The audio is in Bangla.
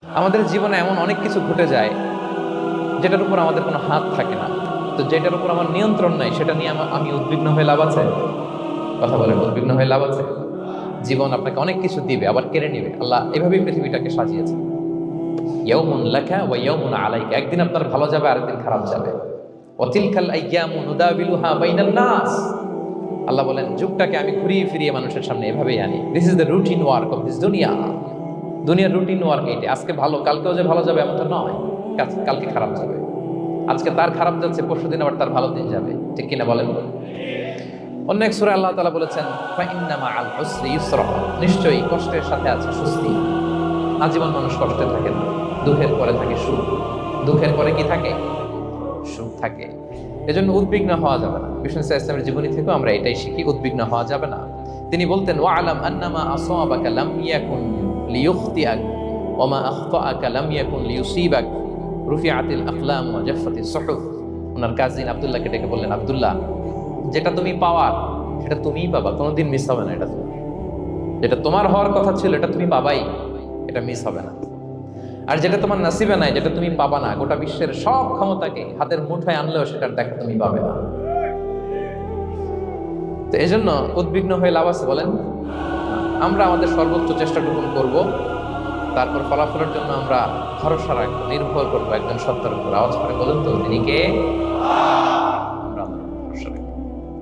আমাদের জীবনে এমন অনেক কিছু ঘটে যায় যেটার উপর আমাদের কোনো হাত থাকে না। তো যেটার উপর আমার নিয়ন্ত্রণ নাই সেটা নিয়ে আমি উদ্বিগ্ন হয়ে লাভ আছে? কথা বলেন, উদ্বিগ্ন হয়ে লাভ আছে? জীবন আপনাকে অনেক কিছু দিবে, আবার কেড়ে নিবে। আল্লাহ এভাবেই পৃথিবীটাকে সাজিয়েছে। ইয়াউমুন লাকা ওয়া ইয়াউমুন আলাইকা, একদিন আপনার ভালো যাবে, আরেকদিন খারাপ যাবে। ওয়া তিলকাল আইয়ামু নুদাবিলুহা বাইনান নাস, আল্লাহ বলেন যুগটাকে আমি ঘুরিয়ে ফিরিয়ে মানুষের সামনে এভাবেই আনি। This is the routine work of this দুনিয়া। দুনিয়ার রুটিন ওয়ার্ক এইটা। আজকে ভালো, কালকেও যে ভালো যাবে এমন তো নয়, কালকে খারাপ যাবে। আজকে তার খারাপ যাচ্ছে, পরশুদিন আবার তার ভালো দিন যাবে, ঠিক কিনা বলেন? অন্য এক সূরায় আল্লাহ তাআলা বলেছেন ফাইন্না মাআল উসরি ইউসরা, নিশ্চয়ই কষ্টের সাথে আছে স্বস্তি। আজীবন মানুষ কষ্টে থাকে না, দুঃখের পরে থাকে সুখ, দুঃখের পরে কি থাকে? সুখ থাকে। এজন্য উদ্বিগ্ন হওয়া যাবে না। বিষ্ণু ইসলামের জীবনী থেকেও আমরা এটাই শিখি, উদ্বিগ্ন হওয়া যাবে না। তিনি বলতেন ওয়ালাম আন্নামা আসাবাকা লাম ইয়াকুন লিইখতিআক ওয়া মা আখতাআকা লাম ইয়াকুন লিইউসিবাক রুফিআতিল আকলাম ওয়া জাফফাতিস সুহুফ। ওনার কাজিন আব্দুল্লাহকে ডেকে বললেন, আব্দুল্লাহ, যেটা তুমি পাওয়ার সেটা তুমিই পাবা, কোনোদিন মিস হবে না। এটা তুমি, যেটা তোমার হওয়ার কথা ছিল এটা তুমি পাবাই, এটা মিস হবে না। আর যেটা তোমার নসিবে নাই, যেটা তুমি পাবা না, গোটা বিশ্বের সব ক্ষমতাকে হাতের মুঠোয় আনলেও সেটার দেখা তুমি পাবে না। তো এই জন্য উদ্বিগ্ন হয়ে লাভ আছে বলেন? আমরা আমাদের সর্বোচ্চ চেষ্টাটুকু করব, তারপর ফলাফলের জন্য আমরা ভরসা রাখবো, নির্ভর করবো একজন সত্তার উপর। আওয়াজ করে বলুন তো, তিনি কে?